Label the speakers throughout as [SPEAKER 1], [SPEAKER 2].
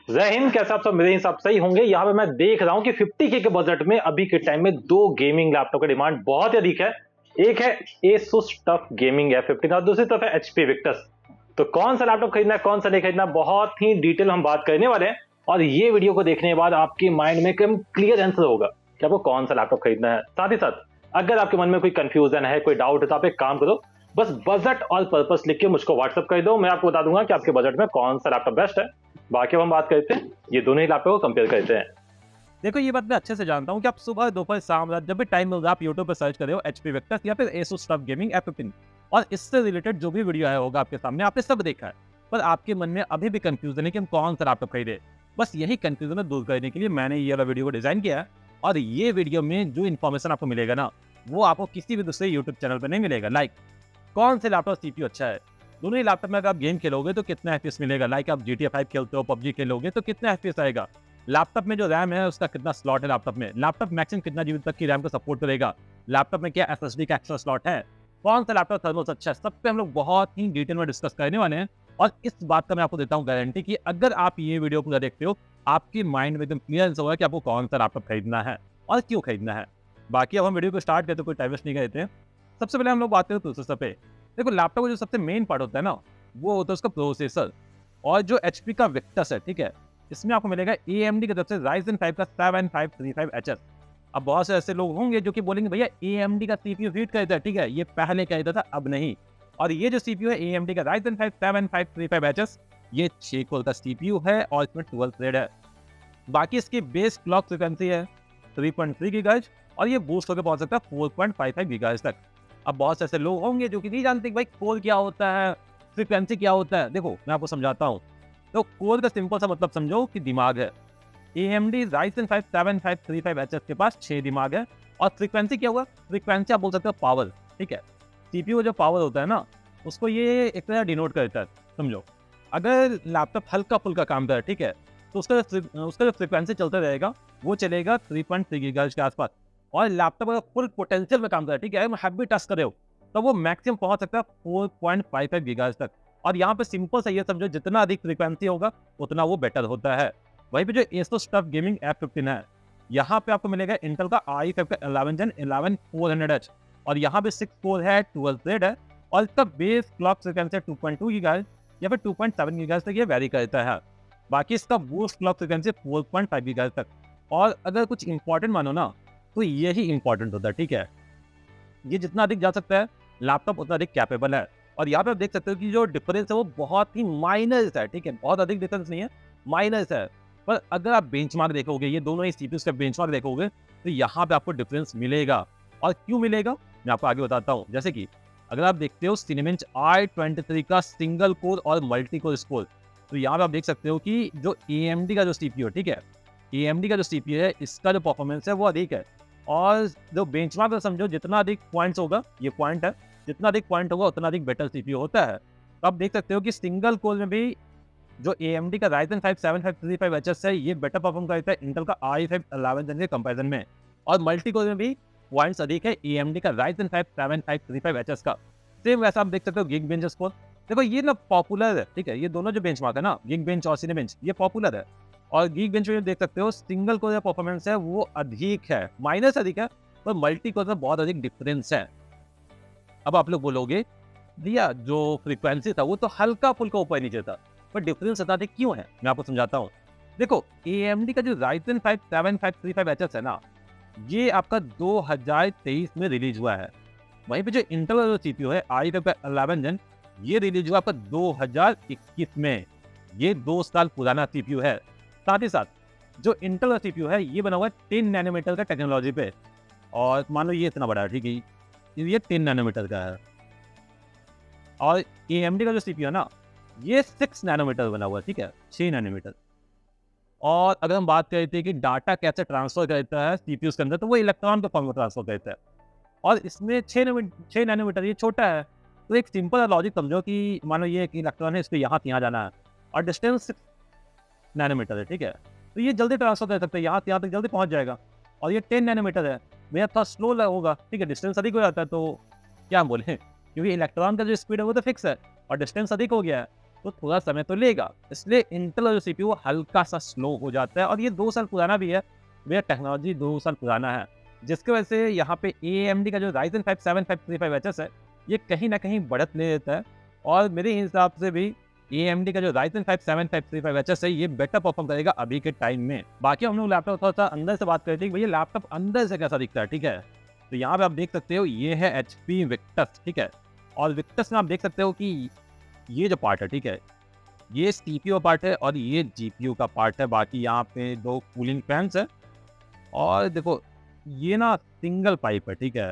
[SPEAKER 1] जय हिंद। कैसे आप सब? मेरे हिसाब सही होंगे। यहाँ पे मैं देख रहा हूँ कि 50K के बजट में अभी के टाइम में दो गेमिंग लैपटॉप का डिमांड बहुत ही अधिक है। एक है Asus टफ गेमिंग F15 और दूसरी तरफ है HP विक्टस। तो कौन सा लैपटॉप खरीदना है, कौन सा नहीं खरीदना, बहुत ही डिटेल हम बात करने वाले हैं। और ये वीडियो को देखने के बाद आपके माइंड में एकदम क्लियर आंसर होगा कि आपको कौन सा लैपटॉप खरीदना है। साथ ही साथ अगर आपके मन में कोई कंफ्यूजन है, कोई डाउट है, तो आप एक काम करो, बस बजट और पर्पस लिख के मुझको व्हाट्सअप कर दो। मैं आपको बता दूंगा कि आपके बजट में कौन सा लैपटॉप बेस्ट है। बाकी अब हम बात करते हैं, ये दोनों ही लैपटॉप को कंपेयर करते हैं।
[SPEAKER 2] देखो, ये बात मैं अच्छे से जानता हूँ कि आप सुबह, दोपहर, शाम, रात जब भी टाइम मिल रहा है आप यूट्यूब पर सर्च कर रहे हो HP वेक्टर्स या फिर Asus टफ गेमिंग F15 और इससे रिलेटेड जो भी वीडियो आया होगा आपके सामने आपने सब देखा है। पर आपके मन में अभी भी कंफ्यूजन है कि हम कौन सा लैपटॉप खरीदे। बस यही कंफ्यूजन दूर करने के लिए मैंने ये वाला वीडियो को डिजाइन किया है। और ये वीडियो में जो इन्फॉर्मेशन आपको मिलेगा ना, वो आपको किसी भी दूसरे यूट्यूब चैनल पर नहीं मिलेगा। लाइक कौन से लैपटॉप CPU अच्छा है, दोनों ही लैपटॉप में अगर आप गेम खेलोगे तो कितना FPS मिलेगा। लाइक आप GTA 5 खेलते हो, PUBG खेलोगे तो कितना FPS आएगा। लैपटॉप में जो रैम है उसका कितना स्लॉट है, लैपटॉप मैक्सिमम कितना जीबी तक की रैम को सपोर्ट करेगा, लैपटॉप में क्या SSD का एक्स्ट्रा स्लॉट है, कौन सा लैपटॉप थर्मल्स अच्छा है, सब पे हम लोग बहुत ही डिटेल में डिस्कस करने वाले हैं। और इस बात का मैं आपको देता हूँ गारंटी कि अगर आप ये वीडियो पूरा देखते हो आपके माइंड में एकदम क्लियर होगा कि आपको कौन सा लैपटॉप खरीदना है और क्यों खरीदना है। बाकी अब हम वीडियो को स्टार्ट करते, कोई टाइम वेस्ट नहीं करते हैं। सबसे पहले हम लोग बात करें प्रोसेसर पे। देखो, लैपटॉप का जो सबसे मेन पार्ट होता है ना, वो होता है उसका प्रोसेसर। और जो HP का विक्टस है, ठीक है, इसमें आपको मिलेगा AMD की तरफ से Ryzen 5 का 7535HS। अब बहुत से ऐसे लोग होंगे जो कि बोलेंगे भैया AMD का CPU हीट करता है, ठीक है, ये पहले कहता था अब नहीं। और ये जो CPU है AMD का Ryzen 5 7535HS, ये 6 कोर का CPU है और इसमें 12 थ्रेड है। बाकी इसकी बेस क्लॉक फ्रीक्वेंसी है 3.3 गीगाहर्ट्ज और ये बूस्ट होकर पहुंच सकता है 4.55 गीगाहर्ट्ज तक। अब बहुत से ऐसे लोग होंगे जो कि नहीं जानते कि भाई कोर क्या होता है, फ्रीक्वेंसी क्या होता है। देखो, मैं आपको समझाता हूँ। तो कोर का सिंपल सा मतलब समझो कि दिमाग है। AMD Ryzen 5 7535HS के पास 6 दिमाग है। और फ्रीक्वेंसी क्या हुआ, फ्रीक्वेंसी आप बोल सकते हो पावर, ठीक है। CPU जो पावर होता है ना, उसको ये एक तरह डिनोट करता है। समझो, अगर लैपटॉप हल्का फुल्का काम कर रहा है, ठीक है, तो उसका जो फ्रीक्वेंसी चलता रहेगा वो चलेगा 3.3 गीगाहर्ट्ज के आसपास। और लैपटॉप अगर फुल पोटेंशियल में काम कर रहा है, ठीक है, हैवी टास्क कर रहे हो, तो वो मैक्सिमम पहुंच सकता है 4.55 गीगाहर्ट्ज तक। और यहाँ पे सिंपल सा ये समझो, जितना अधिक फ्रीक्वेंसी होगा उतना वो बेटर होता है। वहीं पे जो Asus टफ गेमिंग F15 है, यहाँ पे आपको मिलेगा इंटेल का i5 का 11 Gen 11400H और यहाँ पे 6 कोर है, 12 थ्रेड है और इसका बेस क्लॉक फ्रीक्वेंसी 2.2 गीगाहर्ट्ज या फिर 2.7 गीगाहर्ट्ज तक ये वेरी करता है। बाकी इसका बूस्ट क्लॉक फ्रीक्वेंसी 4.5 गीगाहर्ट्ज तक। और अगर कुछ इंपॉर्टेंट मानो ना, तो यही इंपॉर्टेंट होता है, ठीक है। ये जितना अधिक जा सकता है लैपटॉप उतना अधिक कैपेबल है। और यहाँ पे आप देख सकते हो कि जो डिफरेंस है वो बहुत ही माइनस है, ठीक है, बहुत अधिक डिफरेंस नहीं है, माइनस है। पर अगर आप बेंचमार्क देखोगे, ये दोनों ही CPUs का बेंचमार्क देखोगे, तो यहाँ पे आपको डिफरेंस मिलेगा। और क्यों मिलेगा मैं आपको आगे बताता हूँ। जैसे कि अगर आप देखते हो Cinebench i23 का सिंगल कोर और मल्टी कोर स्कोर, तो यहाँ पे आप देख सकते हो कि जो AMD का जो CPU है, ठीक है, AMD का जो CPU है, इसका जो परफॉर्मेंस है वो अधिक है। और जो बेंचमार्क समझो, जितना अधिक पॉइंट्स होगा, ये पॉइंट है, जितना अधिक पॉइंट होगा उतना अधिक बेटर CPU होता है। तो आप देख सकते हो कि सिंगल कोर में भी जो AMD का Ryzen 5 7535HS है, ये बेटर परफॉर्म करता है इंटेल का i5 11 Gen के कंपैरिजन में। और मल्टी कोर में भी पॉइंट्स अधिक है AMD का Ryzen 5 7535HS का। सेम वैसा आप देख सकते हो Geekbench स्कोर। देखो, ये ना पॉपुलर है, ठीक है, ये दोनों जो बेंचमार्क है ना, Geekbench और Cinebench, ये पॉपुलर है। और Geekbench में देख सकते हो सिंगल कोर का परफॉर्मेंस है वो अधिक है, माइनस अधिक है, पर मल्टी कोर में बहुत अधिक डिफरेंस है। अब आप लोग बोलोगे भैया जो फ्रीक्वेंसी था वो तो हल्का फुल्का ऊपर नीचे था, पर डिफरेंस इतना अधिक क्यों है, मैं आपको समझाता हूँ। देखो, AMD का जो Ryzen 5 7535HS है ना, ये आपका 2023 में रिलीज हुआ है। वहीं पे जो इंटेल का जो CPU है i5 का 11 Gen, ये रिलीज हुआ आपका 2021 में। ये 2 साल पुराना CPU है। साथ ही साथ जो इंटेल का CPU है, ये बना हुआ है 10 नैनोमीटर का टेक्नोलॉजी पे। और मान लो ये इतना बड़ा है, ठीक है, ये 10 नैनोमीटर का है। और AMD का जो CPU है ना, ये 6 नैनोमीटर बना हुआ है, ठीक है, 6 नैनोमीटर। और अगर हम बात करते हैं कि डाटा कैसे ट्रांसफर करता है CPUs के अंदर, तो वो इलेक्ट्रॉन के फॉर्म में ट्रांसफर करता है। और इसमें 6 नैनोमीटर ये छोटा है। तो एक सिंपल लॉजिक समझो कि मानो ये एक इलेक्ट्रॉन है, इसको यहाँ से यहाँ जाना है और डिस्टेंस 6 नैनोमीटर है, ठीक है, तो ये जल्दी ट्रांसफर कर सकते हैं, यहाँ से यहाँ तक जल्दी पहुँच जाएगा। और ये 10 नैनोमीटर है, मेरा थोड़ा स्लो होगा, ठीक है, डिस्टेंस अधिक हो जाता है, तो क्या हम बोले, क्योंकि इलेक्ट्रॉन का जो स्पीड है वो तो फिक्स है और डिस्टेंस अधिक हो गया है, तो थोड़ा समय तो लेगा। इसलिए इंटेल का जो सीपीयू वो हल्का सा स्लो हो जाता है, और ये 2 साल पुराना भी है, भैया टेक्नोलॉजी 2 साल पुराना है, जिसकी वजह से यहाँ पे AMD का जो Ryzen 5 7535HS है, ये कहीं न कहीं बढ़त ले लेता है। और मेरे हिसाब से भी AMD का जो Ryzen 5 7535HS है, ये बेटर परफॉर्म करेगा अभी के टाइम में। बाकी हम लोग लैपटॉप थोड़ा-सा अंदर से बात करते हैं कि भैया लैपटॉप अंदर से कैसा दिखता है, ठीक है? तो यहाँ पे आप देख सकते हो ये है HP विक्टस, ठीक है? और विक्टस में आप देख सकते हो कि ये जो पार्ट है, ठीक है? ये CPU पार्ट है और ये GPU का पार्ट है। बाकी यहाँ पे 2 कूलिंग फैन्स है, और देखो ये ना सिंगल पाइप है, ठीक है?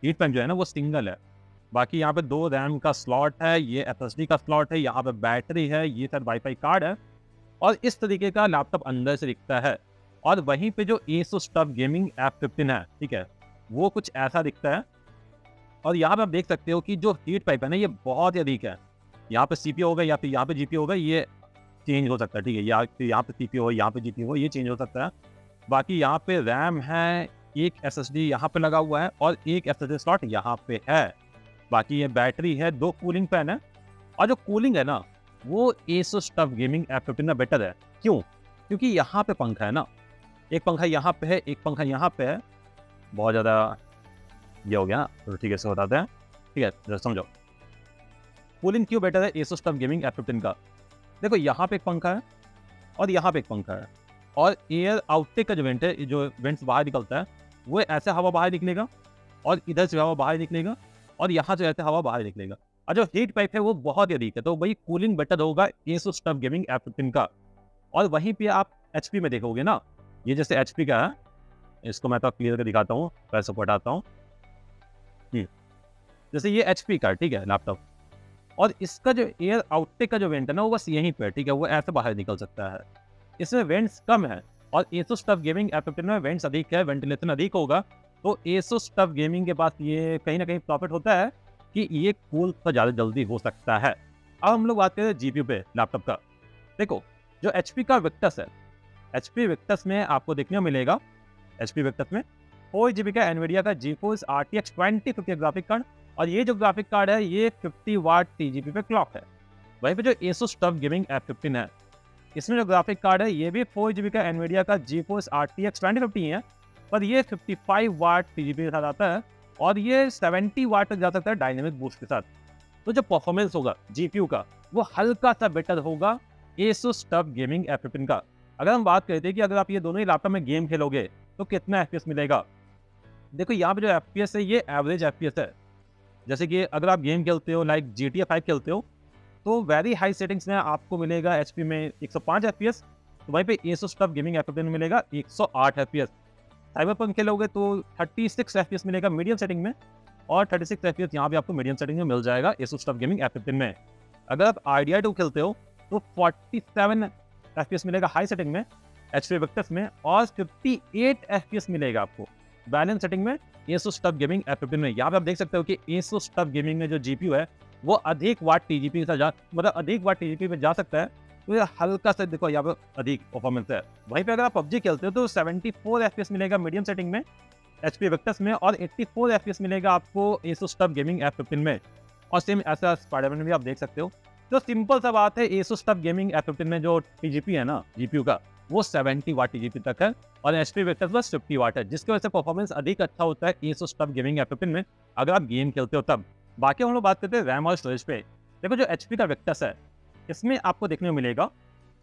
[SPEAKER 2] हीट पाइप जो है ना वो सिंगल है। बाकी यहाँ पे 2 रैम का स्लॉट है, ये SSD का स्लॉट है, यहाँ पे बैटरी है, ये शायद वाईफाई कार्ड है, और इस तरीके का लैपटॉप अंदर से दिखता है। और वहीं पे जो ASUS TUF Gaming F15 है, ठीक है? वो कुछ ऐसा दिखता है। और यहाँ पे आप देख सकते हो कि जो हीट पाइप है ना, ये बहुत ही अधिक है। यहाँ पे CPU होगा या फिर यहाँ पे GPU होगा, ये चेंज हो सकता है, ठीक है? या फिर यहाँ पे CPU हो, यहाँ पे GPU हो, ये चेंज हो सकता है। बाकी यहाँ पे रैम है, एक SSD यहाँ पे लगा हुआ है, और एक SSD स्लॉट यहाँ पे है। बाकी ये बैटरी है, 2 कूलिंग फैन है, और जो कूलिंग है ना, वो ASUS TUF Gaming F15 में बेटर है। क्यों? क्योंकि यहाँ पे पंखा है ना, एक पंखा यहाँ पे है, एक पंखा यहाँ पे है। बहुत ज़्यादा ये हो गया ना, तो ठीक है, इसे बताते हैं, ठीक है? जरा समझो कूलिंग क्यों बेटर है ASUS TUF Gaming F15 का। देखो यहाँ पे एक पंखा है और यहाँ पे एक पंखा है, और एयर आउटटेक का जो वेंट है, जो वेंट्स बाहर निकलता है, वो ऐसे हवा बाहर निकलेगा, और इधर से हवा बाहर निकलेगा, और यहाँ से ऐसे हवा बाहर निकलेगा। और जो हीट पाइप है वो बहुत ही अधिक है, तो वही कूलिंग बेटर होगा ASUS TUF Gaming F15 का। और वहीं पे आप HP में देखोगे ना, ये जैसे HP का है, इसको मैं तो क्लियर कर दिखाता हूँ, पैसे को हटाता हूँ। जैसे ये HP का, ठीक है, लैपटॉप, और इसका जो एयर आउटटेक का जो वेंट है ना, वो बस यहीं पे, ठीक है? वो ऐसे बाहर निकल सकता है। इसमें वेंट्स कम है, और ASUS TUF Gaming F15 में वेंट्स अधिक है, वेंटिलेशन अधिक होगा। तो ASUS TUF Gaming के पास ये कहीं ना कहीं प्रॉफिट होता है कि ये कूल तो ज़्यादा जल्दी हो सकता है। अब हम लोग बात करें GPU पे लैपटॉप का। देखो जो HP का विक्टस है, HP विक्टस में आपको देखने को मिलेगा, HP विक्टस में 4GB का NVIDIA का GeForce RTX 2050 ग्राफिक कार्ड, और ये जो ग्राफिक कार्ड है ये 50 वाट TGP पे क्लॉक है। वहीं पे जो ASUS TUF Gaming F15 है, इसमें जो ग्राफिक कार्ड है ये भी 4GB का NVIDIA का GeForce RTX 2050 है, पर ये 55 वाट TGP के साथ आता है, और ये 70 वाट तक जा सकता है डायनेमिक बूस्ट के साथ। तो जो परफॉर्मेंस होगा GPU का, वो हल्का सा बेटर होगा ASUS TUF Gaming F15 का। अगर हम बात करते हैं कि अगर आप ये दोनों ही लैपटॉप में गेम खेलोगे तो कितना FPS मिलेगा, देखो यहाँ पे जो FPS है ये एवरेज FPS है। जैसे कि अगर आप गेम खेलते हो, लाइक GTA 5 खेलते हो, तो वेरी हाई सेटिंग्स में आपको मिलेगा HP में 105 FPS, तो वहीं पे ASUS TUF Gaming F15 में मिलेगा 108 FPS। साइबरपंक खेलोगे तो 36 FPS मिलेगा मीडियम सेटिंग में, और 36 FPS यहाँ भी आपको मीडियम सेटिंग में मिल जाएगा ASUS TUF Gaming F15 में। अगर आप RDR 2 खेलते हो तो 47 FPS मिलेगा हाई सेटिंग में HP विक्टस में, और 58 FPS मिलेगा आपको बैलेंस सेटिंग में ASUS TUF Gaming F15 में। यहाँ पे आप देख सकते हो कि ASUS TUF Gaming में जो GPU है वो अधिक वाट TGP के साथ मतलब अधिक वाट TGP पे जा सकता है, तो ये हल्का सा देखो यहाँ पे अधिक परफॉर्मेंस है। वहीं पे अगर आप PUBG खेलते हो तो 74 FPS मिलेगा मीडियम सेटिंग में HP विक्टस में, और 84 FPS मिलेगा आपको ASUS TUF Gaming F15 में, और सेम ऐसा स्पाइडरमैन में भी आप देख सकते हो। तो सिंपल सा बात है, ASUS TUF Gaming F15 में जो TGP है ना GPU का, वो 70 वाट TGP तक है, और HP विक्टस बस 50 वाट है, जिसकी वजह से परफॉर्मेंस अधिक अच्छा होता है ASUS TUF Gaming F15 में अगर आप गेम खेलते हो तब। बाकी हम लोग बात करते हैं रैम और स्टोरेज पे। देखो जो HP का विक्टस है, इसमें आपको देखने को मिलेगा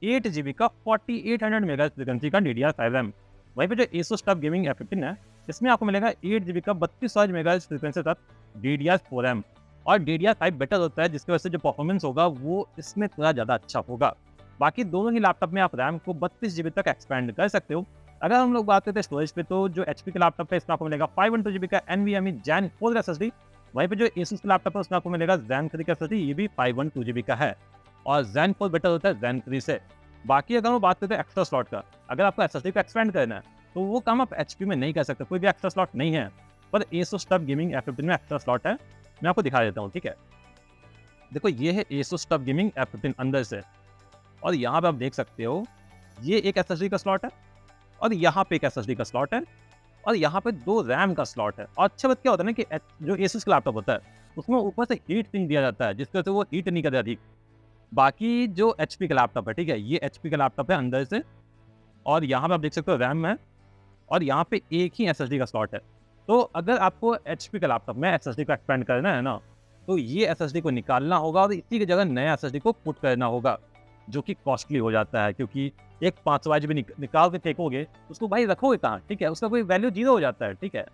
[SPEAKER 2] 8GB का 4800 मेगाहर्ट्ज फ्रीक्वेंसी का DDR5 रैम। वहीं पे जो ASUS TUF Gaming F15 है, इसमें आपको मिलेगा 8GB का 3200 मेगाहर्ट्ज फ्रीक्वेंसी तक DDR4 रैम, और DDR5 बेटर होता है, जिसकी वजह से जो परफॉर्मेंस होगा वो इसमें थोड़ा ज़्यादा अच्छा होगा। बाकी दोनों ही लैपटॉप में आप रैम को 32GB तक एक्सपेंड कर सकते हो। अगर हम लोग बात करते हैं स्टोरेज पे, तो जो HP के लैपटॉप है इसमें आपको मिलेगा 512GB का NVMe Gen 4 का SSD। वहीं पे जो ASUS का लैपटॉप है उसमें आपको मिलेगा Zen 3 का SSD, ये भी 512GB का है, और Zen 4 बेटर होता है Zen 3 से। बाकी अगर हम बात करते हैं एक्स्ट्रा स्लॉट का, अगर आपको SSD को एक्सपेंड करना है तो वो काम आप HP में नहीं कर सकते, कोई भी एक्स्ट्रा स्लॉट नहीं है, पर ASUS TUF Gaming F15 में एक्स्ट्रा स्लॉट है। मैं आपको दिखा देता हूँ, ठीक है? देखो ये है ASUS TUF Gaming F15 अंदर से, और यहाँ पे आप देख सकते हो ये एक SSD का स्लॉट है, और यहाँ पे एक SSD का स्लॉट है, और यहाँ पे 2 रैम का स्लॉट है। और अच्छा बात क्या होता है ना कि जो ASUS का लैपटॉप होता है उसमें ऊपर से हीट सिंक दिया जाता है जिसकी वजह से वो हीट नहीं करता अधिक। बाकी जो एचपी का लैपटॉप है, ठीक है, ये एचपी का लैपटॉप है अंदर से, और यहाँ पे आप देख सकते हो रैम है, और यहाँ पे एक ही एसएसडी का स्लॉट है। तो अगर आपको एचपी का लैपटॉप में एसएसडी को एक्सपेंड करना है ना, तो ये एसएसडी को निकालना होगा और इसी की जगह नया एसएसडी को पुट करना होगा, जो कि कॉस्टली हो जाता है, क्योंकि एक 500 वाट भी निकाल के फेंकोगे उसको भाई रखोगे कहाँ, ठीक है, उसका कोई वैल्यू जीरो हो जाता है, ठीक है।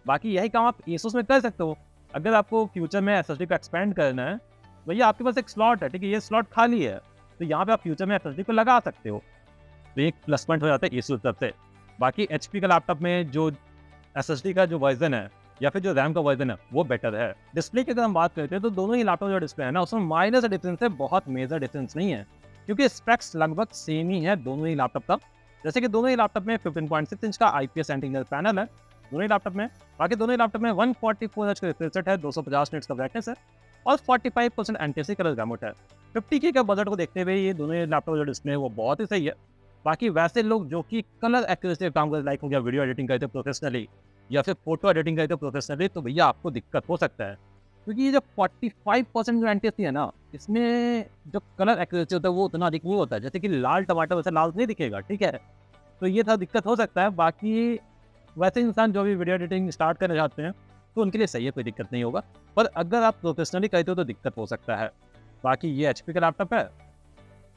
[SPEAKER 2] बाकी यही काम आप एसोस में कर सकते हो। अगर आपको फ्यूचर में एसएसडी को एक्सपेंड करना है, भैया आपके पास एक स्लॉट है, ठीक है, ये स्लॉट खाली है, तो यहाँ पे आप फ्यूचर में एसएसडी को लगा सकते हो, तो एक प्लस पॉइंट हो जाता है एसोस तरफ से। बाकी एचपी का लैपटॉप में जो एसएसडी का जो वर्जन है या फिर जो रैम का वर्जन है वो बेटर है। डिस्प्ले की अगर हम बात करते हैं तो दोनों ही लैपटॉप जो डिस्प्ले है ना, उसमें माइनर सा डिफरेंस है, बहुत मेजर डिफरेंस नहीं है, क्योंकि स्पेक्स लगभग सेम ही है दोनों ही लैपटॉप का। जैसे कि दोनों ही लैपटॉप में 15.6 इंच का IPS एंटी पैनल है दोनों ही लैपटॉप में। बाकी दोनों ही लैपटॉप में 144 हर्ट्ज का रिफ्रेश रेट है, 250 निट्स का ब्राइटनेस है, और 45% एंटी कलर गैमुट है। 50K का बजट को देखते हुए ये दोनों ही लैपटॉप जो डिस्प्ले है वो बहुत ही सही है। बाकी वैसे लोग जो कि कलर एक्यूरेसी काम करते, लाइक हो गया वीडियो एडिटिंग करते प्रोफेशनली या फिर फोटो एडिटिंग करते प्रोफेशनली, तो भैया आपको दिक्कत हो सकता है, क्योंकि ये जो 45% जो एंटी है ना, इसमें जो कलर एक्यूरेसी होता है वो उतना अधिक नहीं होता है। जैसे कि लाल टमाटर वैसे लाल नहीं दिखेगा, ठीक है, तो ये था दिक्कत हो सकता है। बाकी वैसे इंसान जो भी वीडियो एडिटिंग स्टार्ट करना चाहते हैं तो उनके लिए सही है, कोई दिक्कत नहीं होगा, पर अगर आप प्रोफेशनली करते हो तो दिक्कत हो सकता है। बाकी ये एचपी का लैपटॉप है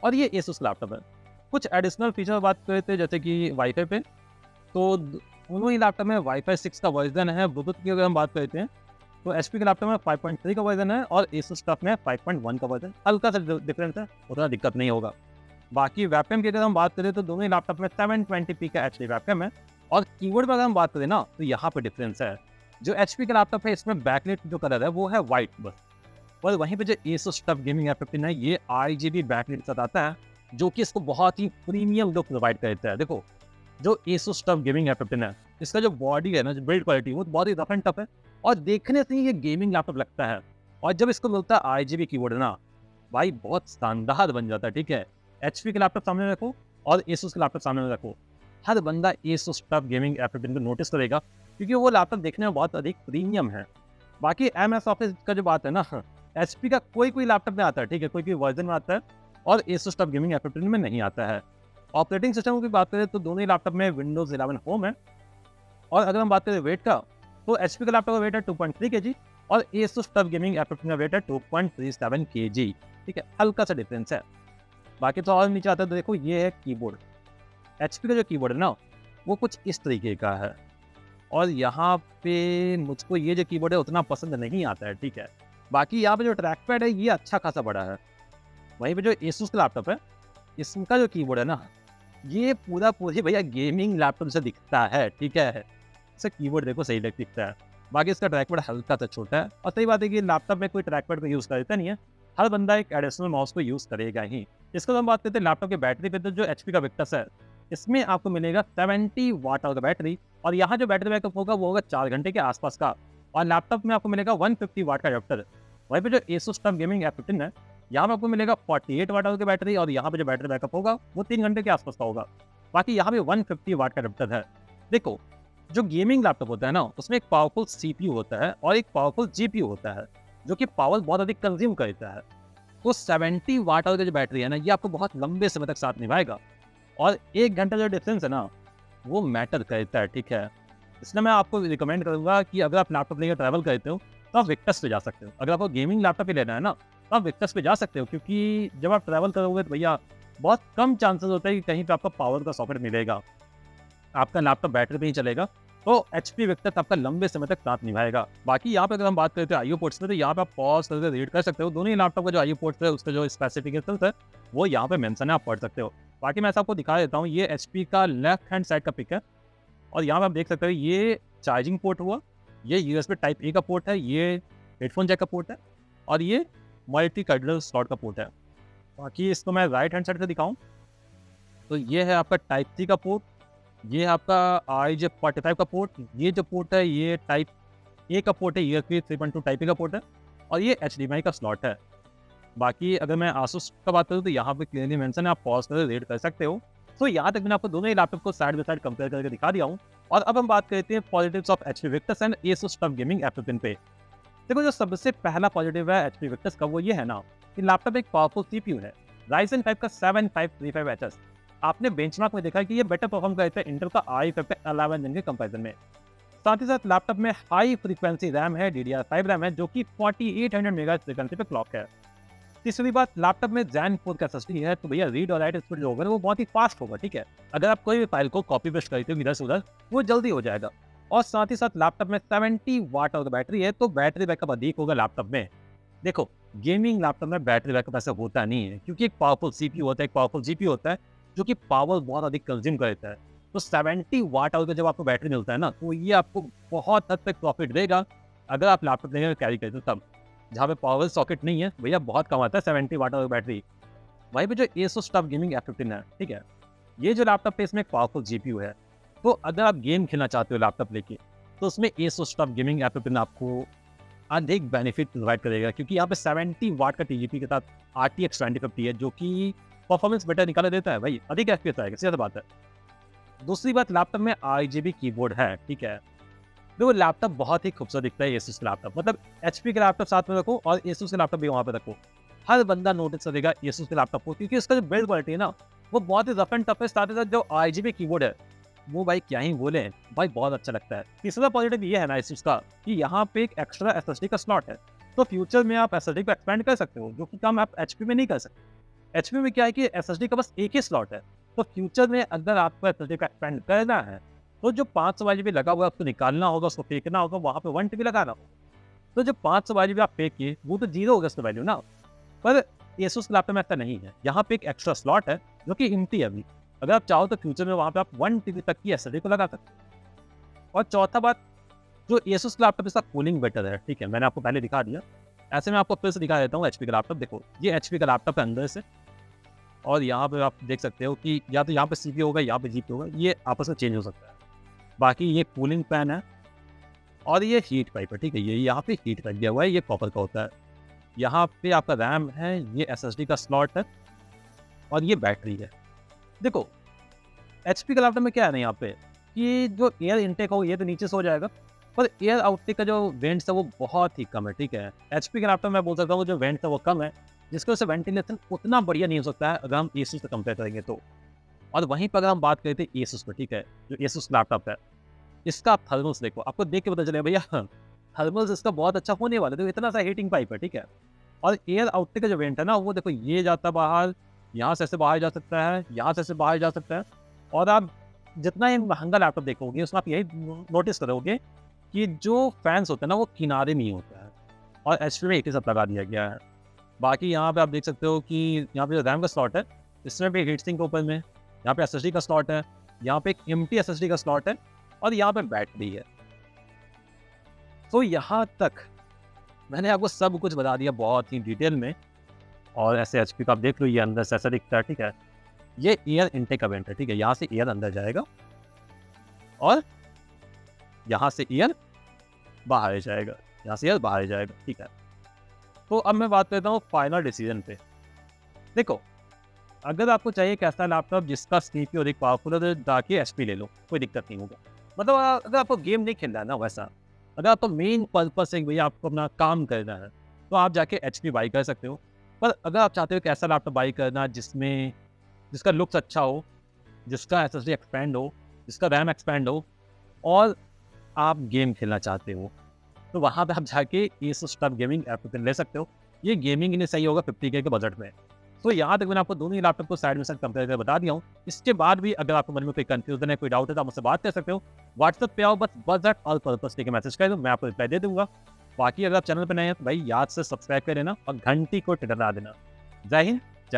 [SPEAKER 2] और ये एसुस लैपटॉप है। कुछ एडिशनल फीचर बात करते हैं जैसे कि वाईफाई पे, तो दोनों ही लैपटॉप में वाईफाई 6 का वर्जन है। ब्लूटूथ की अगर हम बात करते हैं तो एचपी के लैपटॉप में 5.3 का वर्जन है और एसुस टफ में 5.1 का वर्जन, हल्का सा डिफरेंस है, उतना दिक्कत नहीं होगा। बाकी वेबकैम की अगर हम बात करें तो दोनों ही लैपटॉप में 720p का एचडी वेबकैम है, और कीबोर्ड पर अगर हम बात करें ना तो यहाँ पे डिफरेंस है। जो एचपी का लैपटॉप है इसमें बैकलाइट जो कलर है वो है व्हाइट बस, और वहीं पे जो एसुस टफ गेमिंग F15 है ये RGB बैकलाइट के साथ आता है, जो कि इसको बहुत ही प्रीमियम लुक प्रोवाइड करता है। देखो जो एसुस टफ गेमिंग F15 है, इसका जो बॉडी है ना, जो बिल्ड क्वालिटी वो बहुत ही रफ एंड टफ है, और देखने से ही ये गेमिंग लैपटॉप लगता है। और जब इसको मिलता है RGB कीबोर्ड ना, भाई बहुत शानदार बन जाता है, ठीक है। एचपी के लैपटॉप सामने रखो और एसुस के लैपटॉप सामने रखो, हर बंदा एसुस टफ गेमिंग F15 को नोटिस करेगा, क्योंकि वो लैपटॉप देखने में बहुत अधिक प्रीमियम है। बाकी MS ऑफिस का जो बात है ना, एचपी का कोई लैपटॉप में आता है, ठीक है, कोई वर्जन में आता है, और एसुस टफ गेमिंग F15 में नहीं आता है। ऑपरेटिंग सिस्टम की बात करें तो दोनों ही लैपटॉप में विंडोज 11 होम है, और अगर हम बात करें वेट का तो एचपी का लैपटॉप का वेट है 2.3 kg और एसुस टफ गेमिंग F15 का वेट है 2.37 kg, ठीक है, हल्का सा डिफरेंस है। बाकी तो और नीचे आता है तो देखो ये है कीबोर्ड। एचपी का जो कीबोर्ड है ना वो कुछ इस तरीके का है, और यहाँ पे मुझको ये जो कीबोर्ड है उतना पसंद नहीं आता है, ठीक है। बाकी यहाँ पे जो ट्रैक पैड है ये अच्छा खासा बड़ा है। वहीं पे जो एसुस का लैपटॉप है इसका जो कीबोर्ड है ना ये पूरी भैया गेमिंग लैपटॉप से दिखता है, ठीक है, इसका कीबोर्ड देखो सही दिखता है। बाकी इसका ट्रैक पैड हल्का सा छोटा है, और सही बात है कि लैपटॉप में कोई ट्रैक पैड का यूज़ करता नहीं है, हर बंदा एक एडिशनल माउस को यूज़ करेगा ही। इसको हम बात करते हैं लैपटॉप की बैटरी पे, तो जो एचपी का विक्टस है इसमें आपको मिलेगा 70 वाट आवर का बैटरी, और यहाँ जो बैटरी बैकअप होगा वो होगा 4 घंटे के आसपास का, और लैपटॉप में आपको मिलेगा 150 वाट का एडाप्टर। वहीं पे जो एसुस टफ गेमिंग F15 है यहाँ पे आपको मिलेगा 48 वाट आवर की बैटरी, और यहाँ पे जो बैटरी बैकअप होगा वो 3 घंटे के आसपास का होगा। बाकी यहाँ पे 150 वाट का एडाप्टर है। देखो जो गेमिंग लैपटॉप होता है ना उसमें एक पावरफुल CPU होता है और एक पावरफुल GPU होता है, जो कि पावर बहुत अधिक कंज्यूम करता है। तो 70 वाट आवर की जो बैटरी है ना ये आपको बहुत लंबे समय तक साथ निभाएगा, और 1 घंटा जो डिफरेंस है ना वो मैटर करता है, ठीक है। इसलिए मैं आपको रिकमेंड करूँगा कि अगर आप लैपटॉप लेकर ट्रैवल करते हो तो आप विक्टस पे जा सकते हो। अगर आपको गेमिंग लैपटॉप ही लेना है ना तो आप विक्टस पे जा सकते हो, क्योंकि जब आप ट्रैवल करोगे तो भैया बहुत कम चांसेस होता है कि कहीं पे आपका पावर का सॉकेट मिलेगा, आपका लैपटॉप बैटरी पे ही चलेगा, तो एचपी विक्टस आपका लंबे समय तक साथ निभाएगा। बाकी यहाँ पे अगर हम बात करते हैं आईओ पोर्ट्स पे, तो यहाँ पे आप पॉज करके रीड कर सकते हो। दोनों ही लैपटॉप का जो आईओ पोर्ट्स है उसका जो स्पेसिफिकेशन है वो यहाँ पे मेंशन है, आप पढ़ सकते हो। बाकी मैं आपको दिखा देता हूँ, ये एचपी का लेफ्ट हैंड साइड का पिक है, और यहाँ पे आप देख सकते हो ये चार्जिंग पोर्ट हुआ, ये USB टाइप ए का पोर्ट है, ये हेडफोन जैक का पोर्ट है, और ये मल्टी कार्डिनल स्लॉट का पोर्ट है। बाकी इसको मैं राइट हैंड साइड से दिखाऊं तो ये है आपका टाइप सी का पोर्ट, ये है आपका RJ45 का पोर्ट, ये जो पोर्ट है ये टाइप ए का पोर्ट है, USB 3.2 टाइप ए का पोर्ट है, और ये HDMI का स्लॉट है। बाकी अगर मैं आसूस का बात करूँ तो यहाँ पे क्लियरली मेंशन है, आप पॉज करके रीड कर सकते हो। तो यहाँ तक मैंने आपको दोनों ही लैपटॉप को साइड बाय साइड कंपेयर करके दिखा दिया हूँ। और अब हम बात करते हैं positives of HP Victus and Asus TUF gaming F15 पे। देखो जो सबसे पहला पॉजिटिव है एचपी विक्टर्स का वो ये है ना कि लैपटॉप एक पावरफुल सीपीयू है। Ryzen 5 का 7535HS आपने बेंचमार्क में देखा कि ये बेटर परफॉर्म करता है इंटेल का i5 11 जिन के कंपैरिजन में। साथ ही साथ लैपटॉप में हाई फ्रीक्वेंसी रैम है, DDR5 रैम है जो कि 4800 मेगाहर्ट्ज फ्रीक्वेंसी पे क्लॉक है। तीसरी बात, लैपटॉप में Zen 4 का SSD है तो भैया रीड और राइट स्पीड जो होगा वो बहुत ही फास्ट होगा, ठीक है। अगर आप कोई भी फाइल को कॉपी पेस्ट करते हो इधर से उधर वो जल्दी हो जाएगा। और साथ ही साथ लैपटॉप में 70 वाट और बैटरी है तो बैटरी बैकअप अधिक होगा लैपटॉप में। देखो गेमिंग लैपटॉप में बैटरी बैकअप ऐसा होता नहीं है क्योंकि एक पावरफुल सीपीयू होता है, एक पावरफुल जीपीयू होता है जो कि पावर बहुत अधिक कंज्यूम करता है। तो 70 वाट आवर का जब आपको बैटरी मिलता है ना तो ये आपको बहुत हद तक प्रॉफिट देगा अगर आप लैपटॉप लेकर कैरी करते हो तब। जहाँ पे पावर सॉकेट नहीं है भैया बहुत कम आता है 70 वाट आवर बैटरी। वहीं पे जो Asus TUF Gaming F15 है, ठीक है, ये जो लैपटॉप पे इसमें एक पावरफुल जीपीयू है। तो अगर आप गेम खेलना चाहते हो लैपटॉप लेके तो उसमें Asus TUF Gaming F15 आपको अधिक बेनिफिट प्रोवाइड करेगा क्योंकि यहाँ पे 70 वाट का TGP के साथ RTX 2050 है जो कि परफॉर्मेंस बेटर निकाला देता है भाई, अधिक FPS आएगा, सीधी बात है। दूसरी बात, लैपटॉप में RGB कीबोर्ड है, ठीक है। देखो लैपटॉप बहुत ही खूबसूरत दिखता है Asus का लैपटॉप, मतलब HP का लैपटॉप साथ में रखो और Asus का लैपटॉप भी वहाँ पे रखो, हर बंदा नोटिस करेगा Asus के लैपटॉप को क्योंकि उसका जो बिल्ड क्वालिटी है ना वो बहुत ही रफ एंड टफ है। साथ ही साथ जो RGB कीबोर्ड है वो भाई क्या ही बोले भाई, बहुत अच्छा लगता है। तीसरा पॉजिटिव ये है ना Asus का कि यहाँ पे एक एक्स्ट्रा SSD का स्लॉट है तो फ्यूचर में आप SSD को एक्सपेंड कर सकते हो जो कि काम आप HP में नहीं कर सकते। HP में क्या है कि SSD का बस एक ही स्लॉट है तो फ्यूचर में अगर आपको SSD का एक्सपेंड करना है तो जो 500 GB लगा हुआ है उसको निकालना होगा, उसको फेंकना होगा, वहाँ पे 1 TB लगाना होगा। तो जो 500 GB आप पे किए वो तो जीरो होगा उसका वैल्यू ना। पर Asus लैपटॉप में ऐसा नहीं है, यहाँ पे एक एक्स्ट्रा स्लॉट है जो कि एम्प्टी है अभी। अगर आप चाहो तो फ्यूचर में वहाँ पे आप 1 TB तक की SSD को लगा सकते हो। और चौथा बात, जो Asus लैपटॉप इसका कूलिंग बेटर है, ठीक है, मैंने आपको पहले दिखा दिया, ऐसे मैं आपको फिर से दिखा देता हूँ HP का लैपटॉप। देखो ये HP का लैपटॉप है अंदर से और यहाँ पे आप देख सकते हो कि या तो यहाँ पे CPU होगा यहाँ पे GPU होगा, ये आपस में चेंज हो सकता है। बाकी ये कूलिंग फैन है और ये हीट पाइप है, ठीक है, ये यहाँ पे हीट पाइप दिया हुआ है, ये कॉपर का होता है। यहाँ पे आपका रैम है, ये SSD का स्लॉट है और ये बैटरी है। देखो HP का लैपटॉप में क्या है ना यहाँ पे कि जो एयर इनटेक हो ये तो नीचे से हो जाएगा पर एयर आउटटेक का जो वेंट्स है वो बहुत ही कम है, ठीक है। HP का लैपटॉप मैं बोल सकता हूँ जो वेंट्स है वो कम है जिसकी वजह से वेंटिलेशन उतना बढ़िया नहीं हो सकता है अगर हम Asus से कंपेयर करेंगे तो। और वहीं पर अगर हम बात करें थे Asus पर, ठीक है, जो Asus लैपटॉप है इसका आप थर्मल्स देखो, आपको देख के पता चलेगा भैया थर्मल्स इसका बहुत अच्छा होने वाला है। देखो इतना सा हीटिंग पाइप है, ठीक है। और एयर आउटटेक का जो वेंट है ना वो देखो ये जाता बाहर, यहाँ से ऐसे बाहर जा सकता है, यहाँ से ऐसे बाहर जा सकता है। और आप जितना ये महंगा लैपटॉप देखोगे उसमें आप यही नोटिस करोगे कि जो फैंस होते हैं ना वो किनारे नहीं होता है और HP में एक ही सब लगा दिया गया है। बाकी यहाँ पे आप देख सकते हो कि यहाँ पे जो रैम का स्लॉट है इसमें भी हीट सिंक के ऊपर में, यहाँ पे SSD का स्लॉट है, यहाँ पे एक एम्प्टी SSD का स्लॉट है और यहाँ पे बैटरी है। तो यहाँ तक मैंने आपको सब कुछ बता दिया बहुत ही डिटेल में। और ऐसे HP का आप देख लो ये अंदर से ऐसा दिखता है, ठीक है। ये एयर इनटेक का वेंट है, ठीक है, यहाँ से एयर अंदर जाएगा और यहाँ से एयर बाहर जाएगा, यहाँ से एयर बाहर जाएगा, ठीक है। तो अब मैं बात करता हूँ फाइनल डिसीजन पे। देखो अगर आपको चाहिए एक ऐसा लैपटॉप जिसका CPU अधिक पावरफुल है तो जाके HP ले लो, कोई दिक्कत नहीं होगा। मतलब अगर आपको गेम नहीं खेलना है ना वैसा, अगर आपका मेन पर्पस है भैया आपको अपना काम करना है तो आप जाके HP बाई कर सकते हो। पर अगर आप चाहते हो कि ऐसा लैपटॉप बाई करना जिसका लुक्स अच्छा हो, जिसका SSD एक्सपेंड हो, जिसका रैम एक्सपेंड हो और आप गेम खेलना चाहते हो तो वहाँ पे आप जाके Asus TUF Gaming F15 ले सकते हो। ये गेमिंग के लिए सही होगा 50K के बजट में। तो यहाँ तक मैंने आपको दोनों ही लैपटॉप को साइड में साइड कंपेयर करके बता दिया हूँ। इसके बाद भी अगर आपको मन में कोई कंफ्यूजन है, कोई डाउट है तो आप मुझसे बात कर सकते हो। व्हाट्सएप पे आओ, बस बजट और पर्पस लेके मैसेज कर दो, मैं आपको रिप्लाई दे दूंगा। बाकी अगर आप चैनल पर नए हैं तो भाई याद से सब्सक्राइब कर लेना और घंटी को टिटा देना। जय हिंद।